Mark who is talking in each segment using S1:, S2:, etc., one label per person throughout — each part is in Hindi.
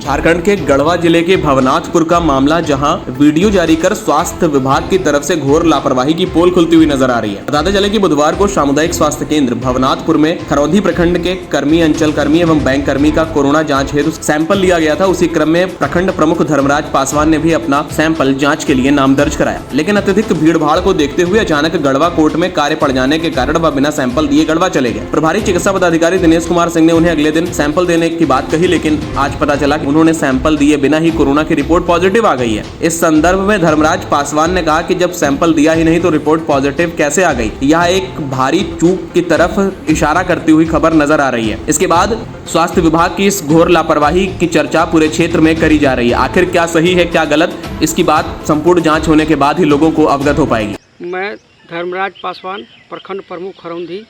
S1: झारखंड के गढ़वा जिले के भवनाथपुर का मामला, जहां वीडियो जारी कर स्वास्थ्य विभाग की तरफ से घोर लापरवाही की पोल खुलती हुई नजर आ रही है। बताते चले कि बुधवार को सामुदायिक स्वास्थ्य केंद्र भवनाथपुर में खरौंधी प्रखंड के कर्मी, अंचल कर्मी एवं बैंक कर्मी का कोरोना जांच हेतु सैंपल लिया गया था। उसी क्रम में प्रखंड प्रमुख धर्मराज पासवान ने भी अपना सैंपल जाँच के लिए नाम दर्ज कराया, लेकिन अत्यधिक भीड़ भाड़ को देखते हुए अचानक गढ़वा कोर्ट में कार्य पड़ जाने के कारण वह बिना सैंपल दिए गढ़वा चले गए। प्रभारी चिकित्सा पदाधिकारी दिनेश कुमार सिंह ने उन्हें अगले दिन सैंपल देने की बात कही, लेकिन आज पता चला कि उन्होंने सैंपल दिए बिना ही कोरोना की रिपोर्ट पॉजिटिव आ गई है। इस संदर्भ में धर्मराज पासवान ने कहा कि जब सैंपल दिया ही नहीं तो रिपोर्ट पॉजिटिव कैसे आ गई, यह एक भारी चूक की तरफ इशारा करती हुई खबर नजर आ रही है। इसके बाद स्वास्थ्य विभाग की इस घोर लापरवाही की चर्चा पूरे क्षेत्र में करी जा रही है। आखिर क्या सही है क्या गलत, इसकी बात संपूर्ण जाँच होने के बाद ही लोगों को अवगत हो पाएगी।
S2: मैं धर्मराज पासवान, प्रखंड प्रमुख खरौंधी।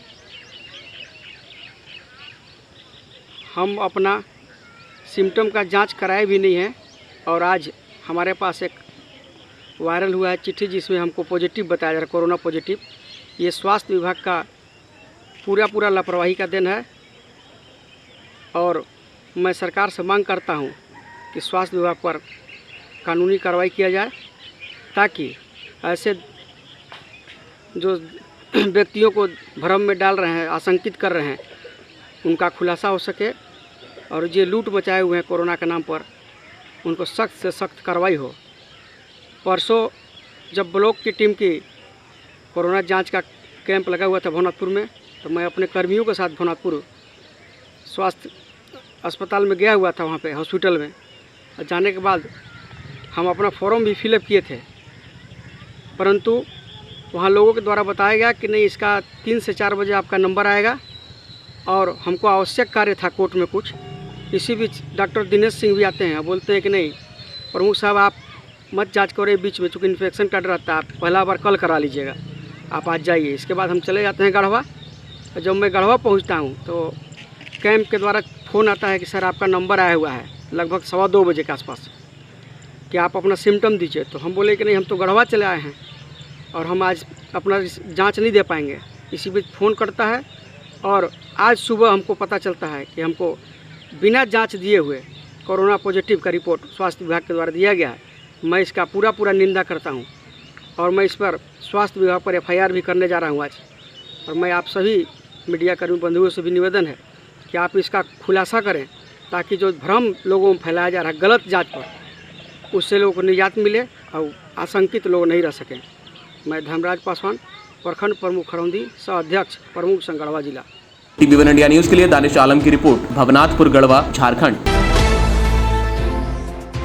S2: हम अपना सिम्टम का जांच कराए भी नहीं है और आज हमारे पास एक वायरल हुआ है चिट्ठी, जिसमें हमको पॉजिटिव बताया जा रहा है, कोरोना पॉजिटिव। ये स्वास्थ्य विभाग का पूरा लापरवाही का दिन है और मैं सरकार से मांग करता हूँ कि स्वास्थ्य विभाग पर कानूनी कार्रवाई किया जाए, ताकि ऐसे जो व्यक्तियों को भ्रम में डाल रहे हैं, आशंकित कर रहे हैं, उनका खुलासा हो सके और जो लूट मचाए हुए हैं कोरोना के नाम पर, उनको सख्त से सख्त कार्रवाई हो। परसों जब ब्लॉक की टीम की कोरोना जांच का कैंप लगा हुआ था भवनाथपुर में, तो मैं अपने कर्मियों के साथ भवनाथपुर स्वास्थ्य अस्पताल में गया हुआ था, वहाँ पे हॉस्पिटल में। और जाने के बाद हम अपना फॉर्म भी फिलअप किए थे, परंतु वहाँ लोगों के द्वारा बताया गया कि नहीं, इसका 3 से 4 बजे आपका नंबर आएगा और हमको आवश्यक कार्य था कोर्ट में कुछ। इसी बीच डॉक्टर दिनेश सिंह भी आते हैं, बोलते हैं कि नहीं प्रमुख साहब आप मत जांच करें बीच में, चूँकि इन्फेक्शन का डर रहता है, पहला बार कल करा लीजिएगा, आप आज जाइए। इसके बाद हम चले जाते हैं गढ़वा। जब मैं गढ़वा पहुंचता हूं तो कैंप के द्वारा फ़ोन आता है कि सर आपका नंबर आया हुआ है लगभग 2:15 बजे के आसपास, कि आप अपना सिम्टम दीजिए। तो हम बोले कि नहीं, हम तो गढ़वा चले आए हैं और हम आज अपना जांच नहीं दे पाएंगे। इसी बीच फ़ोन करता है और आज सुबह हमको पता चलता है कि हमको बिना जांच दिए हुए कोरोना पॉजिटिव का रिपोर्ट स्वास्थ्य विभाग के द्वारा दिया गया है। मैं इसका पूरा निंदा करता हूं और मैं इस पर स्वास्थ्य विभाग पर FIR भी करने जा रहा हूं आज। और मैं आप सभी मीडिया कर्मी बंधुओं से भी निवेदन है कि आप इसका खुलासा करें, ताकि जो भ्रम लोगों में फैलाया जा रहा है गलत जाँच पर, उससे लोगों को निजात मिले और आशंकित लोग नहीं रह सकें। मैं धर्मराज पासवान, प्रखंड प्रमुख खरौंधी, सह अध्यक्ष प्रमुख संघ गढ़वा जिला।
S1: TVN इंडिया न्यूज के लिए दानिश आलम की रिपोर्ट, भवनाथपुर गढ़वा झारखंड।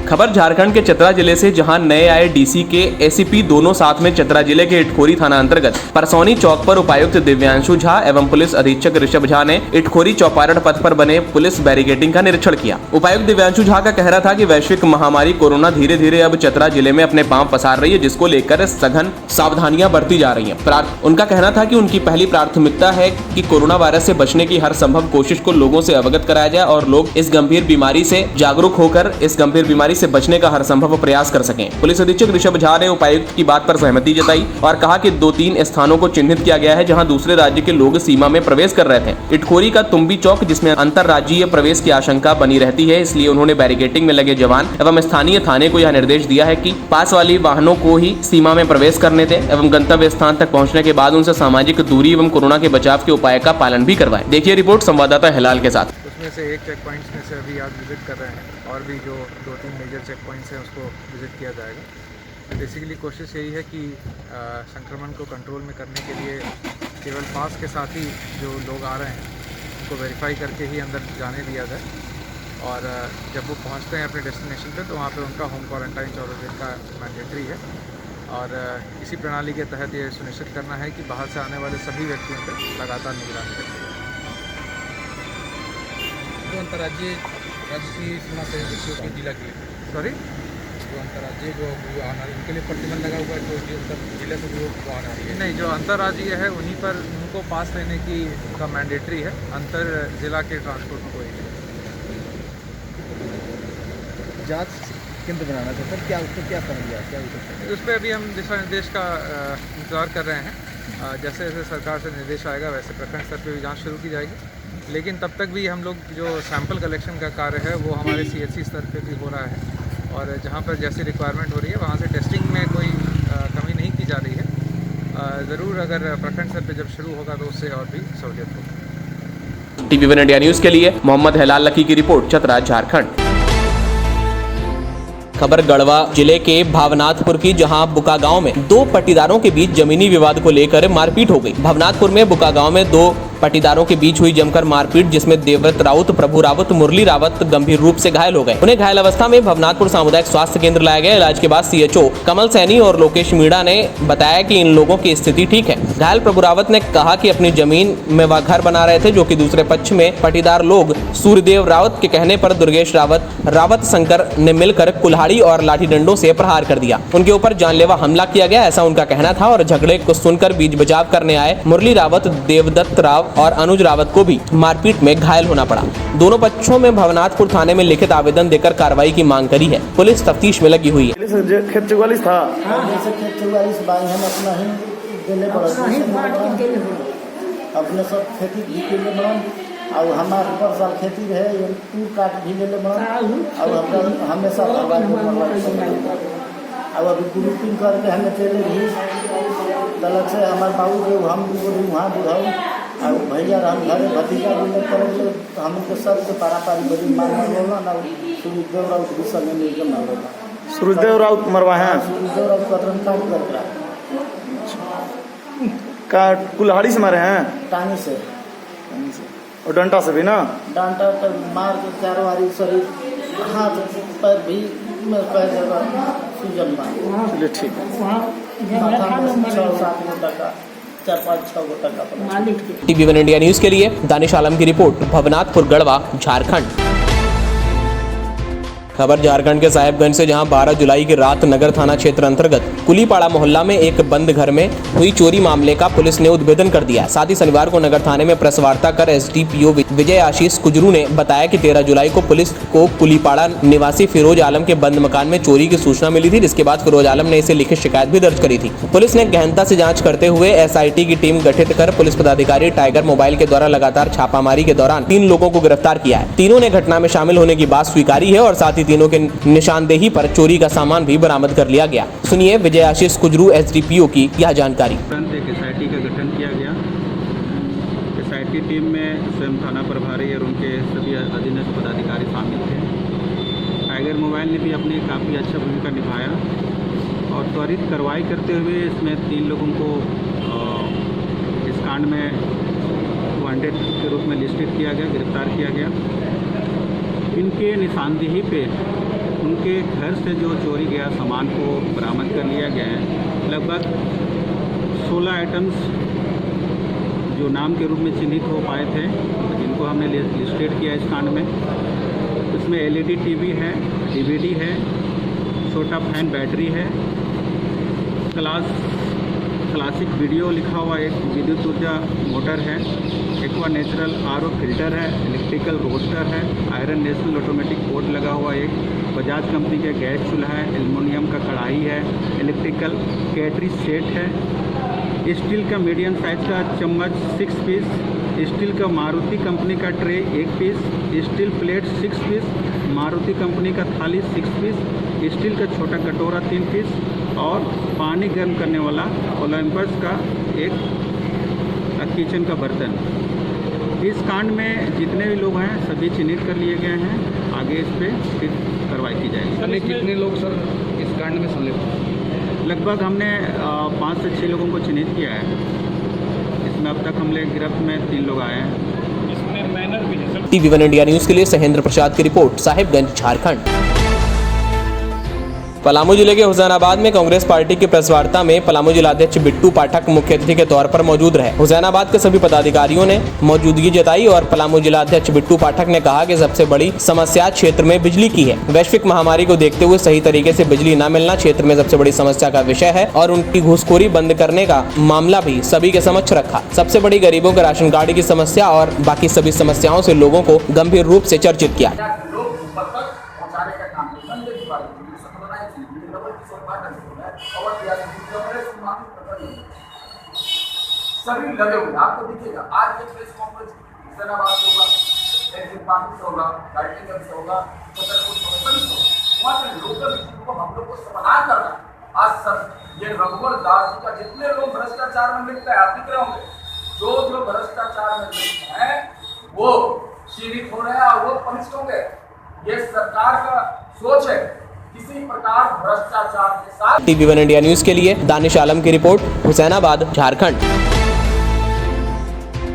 S1: खबर झारखंड के चतरा जिले से, जहां नए आए DC के ACP दोनों साथ में चतरा जिले के इटखोरी थाना अंतर्गत परसौनी चौक पर उपायुक्त दिव्यांशु झा एवं पुलिस अधीक्षक ऋषभ झा ने इटखोरी चौपारण पथ पर बने पुलिस बैरिकेडिंग का निरीक्षण किया। उपायुक्त दिव्यांशु झा का कहना था कि वैश्विक महामारी कोरोना धीरे धीरे अब चतरा जिले में अपने पांव पसार रही है, जिसको लेकर सघन सावधानियां बरती जा रही है। उनका कहना था कि उनकी पहली प्राथमिकता है कि कोरोना वायरस से बचने की हर संभव कोशिश को लोगों से अवगत कराया जाए और लोग इस गंभीर बीमारी से जागरूक होकर इस गंभीर बीमारी से बचने का हर संभव प्रयास कर सकें। पुलिस अधीक्षक ऋषभ झा ने उपायुक्त की बात पर सहमति जताई और कहा कि 2-3 स्थानों को चिन्हित किया गया है जहां दूसरे राज्य के लोग सीमा में प्रवेश कर रहे थे। इटखोरी का तुम्बी चौक, जिसमें अंतरराज्यीय प्रवेश की आशंका बनी रहती है, इसलिए उन्होंने बैरिकेडिंग में लगे जवान एवं स्थानीय थाने को यह निर्देश दिया है कि पास वाली वाहनों को ही सीमा में प्रवेश करने दें एवं गंतव्य स्थान तक पहुँचने के बाद उनसे सामाजिक दूरी एवं कोरोना के बचाव के उपाय का पालन भी करवाएं। देखिए रिपोर्ट संवाददाता हिलाल के साथ।
S3: उसमें से एक चेक पॉइंट्स में से अभी आज विजिट कर रहे हैं और भी जो 2-3 मेजर चेक पॉइंट्स हैं उसको विजिट किया जाएगा। बेसिकली कोशिश यही है कि संक्रमण को कंट्रोल में करने के लिए केवल पास के साथ ही जो लोग आ रहे हैं उनको वेरीफाई करके ही अंदर जाने दिया जाए और जब वो पहुंचते हैं अपने डेस्टिनेशन पे तो वहाँ पे उनका होम क्वारंटाइन 14 दिन का मैंडेटरी है। और इसी प्रणाली के तहत ये सुनिश्चित करना है कि बाहर से आने वाले सभी व्यक्तियों पर लगातार निगरानी रखें।
S4: जो अंतर्राज्यीय राष्ट्रीय सीमा से व्यक्तियों की जिला के लिए, सॉरी जो अंतर्राज्यीय जो आना उनके लिए प्रतिबंध लगा हुआ है, जो जिले से जो आ रही है
S3: नहीं, जो अंतर्राज्यीय है उन्हीं पर उनको पास लेने की का मैंडेटरी है, अंतर जिला के ट्रांसपोर्ट में कोई नहीं।
S4: जांच केंद्र बनाना था सर, क्या उसको क्या समझ क्या
S3: उस पर अभी हम दिशा निर्देश का इंतज़ार कर रहे हैं। जैसे जैसे सरकार से निर्देश आएगा वैसे प्रखंड स्तर पर भी जाँच शुरू की जाएगी लेकिन तब तक भी हम लोग जो सैंपल कलेक्शन का कार्य है वो हमारे CHC स्तर पे भी हो रहा है और जहाँ पर जैसी रिक्वायरमेंट हो रही है वहाँ से टेस्टिंग में कोई कमी नहीं की जा रही है। ज़रूर अगर प्रखंड स्तर पे जब शुरू होगा तो उससे और भी सहूलियत होगी।
S1: TV1 इंडिया न्यूज के लिए मोहम्मद हेलाल लकी की रिपोर्ट, चतरा, झारखंड। खबर गढ़वा जिले के भावनाथपुर की, जहां बुका गांव में दो पट्टीदारों के बीच जमीनी विवाद को लेकर मारपीट हो गई। भावनाथपुर में बुका गांव में दो पट्टीदारों के बीच हुई जमकर मारपीट, जिसमें देवव्रत राउत, प्रभु रावत, मुरली रावत गंभीर रूप से घायल हो गए। उन्हें घायल अवस्था में भावनाथपुर सामुदायिक स्वास्थ्य केंद्र लाया गया। इलाज के बाद CHO कमल सैनी और लोकेश मीणा ने बताया कि इन लोगों की स्थिति ठीक है। घायल प्रभु रावत ने कहा कि अपनी जमीन में वह घर बना रहे थे, जो कि दूसरे पक्ष में पट्टीदार लोग सूर्यदेव रावत के कहने पर दुर्गेश रावत, रावत शंकर ने मिलकर कुल्हाड़ी और लाठी डंडों से प्रहार कर दिया। उनके ऊपर जानलेवा हमला किया गया, ऐसा उनका कहना था। और झगड़े को सुनकर बीच बचाव करने आए मुरली रावत, देवदत्त राव और अनुज रावत को भी मारपीट में घायल होना पड़ा। दोनों पक्षों में भवनाथपुर थाने में लिखित आवेदन देकर कार्रवाई की मांग करी है। पुलिस तफ्तीश में लगी हुई है।
S5: खेत 44 था,
S6: जैसे खेत 44 बाई हम अपना ही देले अपने सब खेती भी के लिए बन और हमारे ऊपर साल खेती रहे तूर काट भी ले ले बन और हमरा हमेशा अब अभी ग्रुपिंग करके हमें चले भी तलक से हमारे बाबू के हम वहाँ बुढ़ाऊ और भैया हम घरे भतीजा भी करेंगे हमको सबसे पारापारी बड़ी मारना बोलना ना सूर्यदेव राउत भी समय मिलकर मारना।
S5: सूर्यदेव राउत मरवा है,
S6: सूर्यदेव राउत कतरन काट कर रहा
S5: का कुल्हाड़ी से मारे हैं,
S6: टांगे से
S5: और डंडा से भी ना,
S6: डांटा तो मार के चारों वारी शरीर हाथ पैर भी में पैर जगह सूजन मार।
S5: चलिए ठीक है।
S6: माथा में 6-7 घंटा का 4-5-6 घंटा का।
S1: TV1 इंडिया न्यूज के लिए दानिश आलम की रिपोर्ट, भवनाथपुर, गढ़वा, झारखंड। खबर झारखंड के साहेबगंज से, जहां 12 जुलाई की रात नगर थाना क्षेत्र अंतर्गत कुलीपाड़ा मोहल्ला में एक बंद घर में हुई चोरी मामले का पुलिस ने उद्भेदन कर दिया। साथ ही शनिवार को नगर थाने में प्रेस वार्ता कर SDPO विजय आशीष कुजरू ने बताया कि 13 जुलाई को पुलिस को कुलीपाड़ा निवासी फिरोज आलम के बंद मकान में चोरी की सूचना मिली थी, जिसके बाद फिरोज आलम ने इसे लिखित शिकायत भी दर्ज करी थी। पुलिस ने गहनता से जाँच करते हुए SIT की टीम गठित कर पुलिस पदाधिकारी टाइगर मोबाइल के द्वारा लगातार छापामारी के दौरान 3 लोगों को गिरफ्तार किया है। तीनों ने घटना में शामिल होने की बात स्वीकारी है और साथ ही तीनों के निशानदेही पर चोरी का सामान भी बरामद कर लिया गया। सुनिए विजय आशीष कुजरू SDPO की यह जानकारी।
S7: तुरंत एक SIT का गठन किया गया। SIT टीम में स्वयं थाना प्रभारी और उनके सभी अधीनस्थ पदाधिकारी शामिल थे। टाइगर मोबाइल ने भी अपनी काफ़ी अच्छा भूमिका निभाया और त्वरित कार्रवाई करते हुए इसमें 3 लोगों को इस कांड में वांटेड के रूप में लिस्टेड किया गया, गिरफ्तार किया गया। इनके निशानदेही पे उनके घर से जो चोरी गया सामान को बरामद कर लिया गया है। लगभग 16 आइटम्स जो नाम के रूप में चिन्हित हो पाए थे, जिनको हमने लिस्टेड किया इस कांड में। इसमें LED TV है, DVD है, छोटा फैन बैटरी है, क्लासिक वीडियो लिखा हुआ एक विद्युत ऊर्जा मोटर है, एक्वा नेचुरल RO फिल्टर है, इलेक्ट्रिकल रोस्टर है, आयरन नेशनल ऑटोमेटिक बोर्ड लगा हुआ एक, बजाज कंपनी का गैस चूल्हा है, एल्युमिनियम का कढ़ाई है, इलेक्ट्रिकल कैटरी सेट है, स्टील का मीडियम साइज का चम्मच 6 पीस, स्टील का मारुति कंपनी का tray 1 piece, steel plate 6 piece, Maruti company का थाली 6 पीस, स्टील का छोटा कटोरा 3 पीस और पानी गर्म करने वाला ओलंपस का एक किचन का बर्तन। इस कांड में जितने भी लोग हैं सभी चिन्हित कर लिए गए हैं। आगे इस पर फिर कार्रवाई की जाएगी।
S4: कितने लोग सर इस कांड में संलिप्त?
S7: लगभग हमने 5 से 6 लोगों को चिन्हित किया है। इसमें अब तक हमने गिरफ्त में 3 लोग आए हैं। इसमें मैनर भी है।
S1: TV1 इंडिया न्यूज के लिए सहेंद्र प्रसाद की रिपोर्ट, साहिबगंज, झारखंड। पलामू जिले के हुसैनाबाद में कांग्रेस पार्टी की प्रेस वार्ता में पलामू जिलाध्यक्ष बिट्टू पाठक मुख्य अतिथि के तौर पर मौजूद रहे। हुसैनाबाद के सभी पदाधिकारियों ने मौजूदगी जताई और पलामू जिलाध्यक्ष बिट्टू पाठक ने कहा कि सबसे बड़ी समस्या क्षेत्र में बिजली की है। वैश्विक महामारी को देखते हुए सही तरीके से बिजली न मिलना क्षेत्र में सबसे बड़ी समस्या का विषय है और उनकी घूसखोरी बंद करने का मामला भी सभी के समक्ष रखा। सबसे बड़ी गरीबों के राशन कार्ड की समस्या और बाकी सभी समस्याओं से लोगों को गंभीर रूप से चर्चित किया।
S8: सभी लगे हुए आपको दिखेगा। आज ये प्रेस कॉन्फ्रेंस हुसैनाबाद से होगा, एग्जिट पार्टी से होगा, गाइडलाइन से होगा, तो अगर कुछ समस्या हो वहाँ के लोकल इश्यू को हम लोग को समाधान करना। आज सर ये रघुवर दास जी का जितने लोग भ्रष्टाचार में लिप्त है, आप दिख रहे होंगे, जो भ्रष्टाचार में लिप्त है वो शिरिक हो रहे हैं और वो पनिष्ड होंगे। ये सरकार का सोच है किसी प्रकार भ्रष्टाचार के साथ।
S1: TV1 इंडिया न्यूज के लिए दानिश आलम की रिपोर्ट, हुसैनाबाद, झारखंड।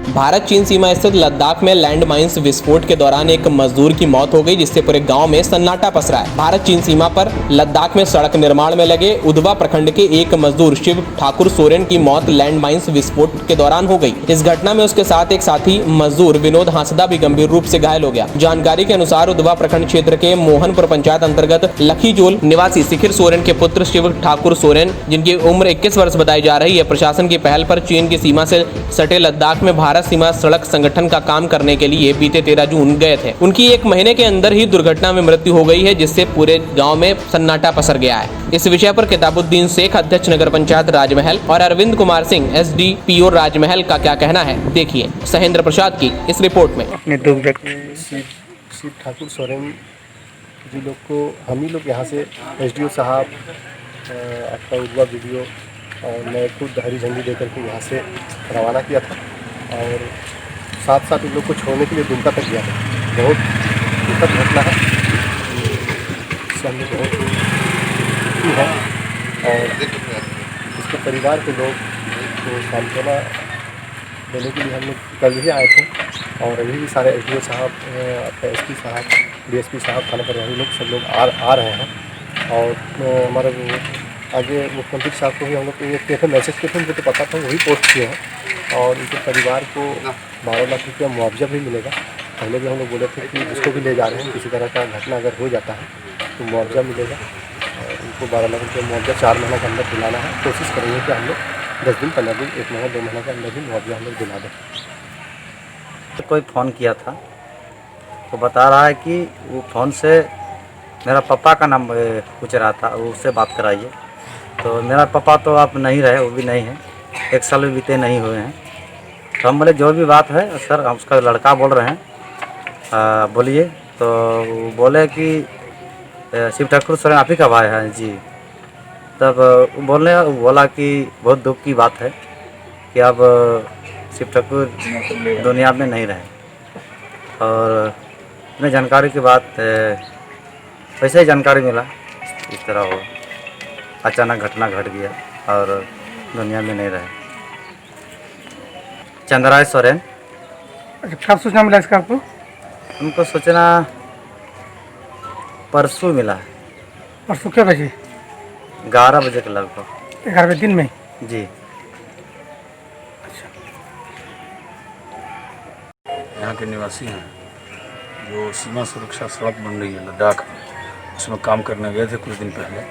S1: भारत चीन सीमा स्थित लद्दाख में लैंड माइंस विस्फोट के दौरान एक मजदूर की मौत हो गई, जिससे पूरे गांव में सन्नाटा पसरा है। भारत चीन सीमा पर लद्दाख में सड़क निर्माण में लगे उधवा प्रखंड के एक मजदूर शिव ठाकुर सोरेन की मौत लैंड माइंस विस्फोट के दौरान हो गई। इस घटना में उसके साथ एक साथी मजदूर विनोद हांसदा भी गंभीर रूप से घायल हो गया। जानकारी के अनुसार उधवा प्रखंड क्षेत्र के मोहनपुर पंचायत अंतर्गत लखीजोल निवासी शिखर सोरेन के पुत्र शिव ठाकुर सोरेन, जिनकी उम्र 21 वर्ष बताई जा रही है, प्रशासन की पहल पर चीन की सीमा से सटे लद्दाख में भारत सीमा सड़क संगठन का काम करने के लिए बीते 13 जून गए थे। उनकी 1 महीने के अंदर ही दुर्घटना में मृत्यु हो गई है, जिससे पूरे गांव में सन्नाटा पसर गया है। इस विषय पर किताबुद्दीन शेख, अध्यक्ष नगर पंचायत राजमहल, और अरविंद कुमार सिंह, SDPO राजमहल का क्या कहना है, देखिए सहेंद्र प्रसाद की इस रिपोर्ट में।
S9: अपने शिव ठाकुर सोरेन जी लोग को हम ही लोग यहाँ से SDO साहब आपका उधवा वीडियो और मैं खुद हरी झंडी देकर के यहाँ से रवाना किया था और साथ साथ इन लोग को छोड़ने के लिए दुमका तक गया था। बहुत दुखद घटना है, इससे हम लोग बहुत दुखी हैं और इसके परिवार के लोग को सांत्वना देने के लिए हम लोग कल ही आए थे और अभी भी सारे SDO साहब, SP साहब, DSP साहब, थाना प्रभारी लोग सब लोग आ रहे हैं और हमारे आगे मुख्यमंत्री साहब को भी हम लोग ये किए थे, मैसेज किए थे, मुझे तो पता था, वही पोस्ट किए हैं और इनके परिवार को 12 लाख रुपया मुआवजा भी मिलेगा। पहले भी हम लोग बोले थे कि जिसको भी ले जा रहे हैं किसी तरह का घटना अगर हो जाता है तो मुआवजा मिलेगा और उनको 12 लाख रुपया मुआवजा 4 महीने के अंदर दिलाना है। कोशिश करेंगे कि हम लोग 10 दिन, 15 दिन, 1 महीना, 2 महीने के अंदर ही मुआवजा हम लोग दिला दें।
S10: कोई फ़ोन किया था तो बता रहा है कि वो फ़ोन से मेरा पापा का नाम पूछ रहा था, उससे बात कराइए। तो मेरा पापा तो आप नहीं रहे, वो भी नहीं है, 1 साल भी बीते नहीं हुए हैं। तो हम बोले जो भी बात है सर, हम उसका लड़का बोल रहे हैं, बोलिए। तो वो बोले कि शिव ठाकुर सोरेन आप ही का भाई है जी। तब बोला कि बहुत दुख की बात है कि अब शिव ठाकुर दुनिया में नहीं रहे। और इतने जानकारी के बाद वैसे ही जानकारी मिला इस तरह हो, अचानक घटना घट गया और दुनिया में नहीं रहे। चंद्राय सोरेन।
S9: कब सूचना मिला इसका आपको?
S10: उनको सूचना परसों मिला है।
S9: परसों क्या बजे?
S10: 11 बजे के लगभग।
S9: 11 बजे दिन में
S10: जी।
S11: यहाँ के निवासी हैं जो सीमा सुरक्षा सड़क बन रही है लद्दाख, उसमें काम करने गए थे कुछ दिन पहले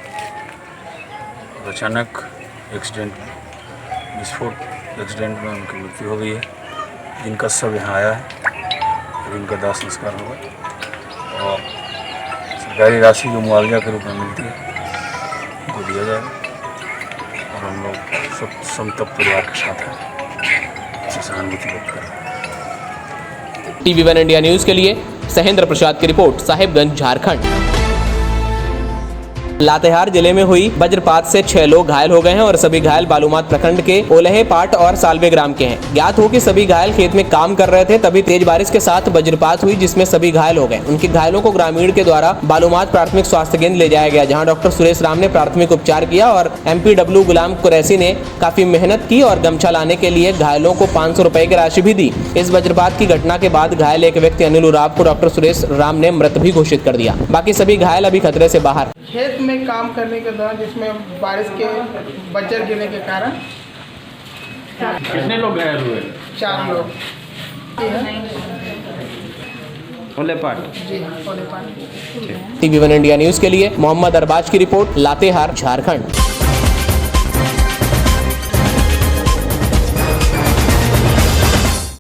S11: और अचानक विस्फोट एक्सीडेंट में उनकी मृत्यु हो गई है, जिनका शव यहाँ आया है और इनका दाह संस्कार होगा और सरकारी राशि जो मुआवजा के रूप में मिलती है वो दिया जाएगा और हम लोग सब संतप्त परिवार के साथ हैं, उससे सहानुभूति व्यक्त कर रहे हैं।
S1: TV1 इंडिया न्यूज के लिए सहेंद्र प्रसाद की रिपोर्ट, साहिबगंज, झारखंड। लातेहार जिले में हुई वज्रपात से 6 लोग घायल हो गए हैं और सभी घायल बालूमाथ प्रखंड के ओलहे पाट और सालवे ग्राम के हैं। ज्ञात हो कि सभी घायल खेत में काम कर रहे थे, तभी तेज बारिश के साथ वज्रपात हुई जिसमें सभी घायल हो गए। उनके घायलों को ग्रामीण के द्वारा बालूमाथ प्राथमिक स्वास्थ्य केंद्र ले जाया गया, जहां डॉक्टर सुरेश राम ने प्राथमिक उपचार किया और MPW गुलाम कुरैशी ने काफी मेहनत की और गमछा लाने के लिए घायलों को 500 रुपए की राशि भी दी। इस वज्रपात की घटना के बाद घायल एक व्यक्ति अनिल उराव को डॉक्टर सुरेश राम ने मृत भी घोषित कर दिया। बाकी सभी घायल अभी खतरे से बाहर।
S12: खेत में काम करने के दौरान जिसमें बारिश के बजर गिरने के कारण
S7: कितने लोग घायल हुए?
S12: 4 लोग।
S7: ओलेपाट
S12: जी, ओलेपाट।
S1: TV1 इंडिया न्यूज के लिए मोहम्मद अरबाज की रिपोर्ट, लातेहार, झारखंड।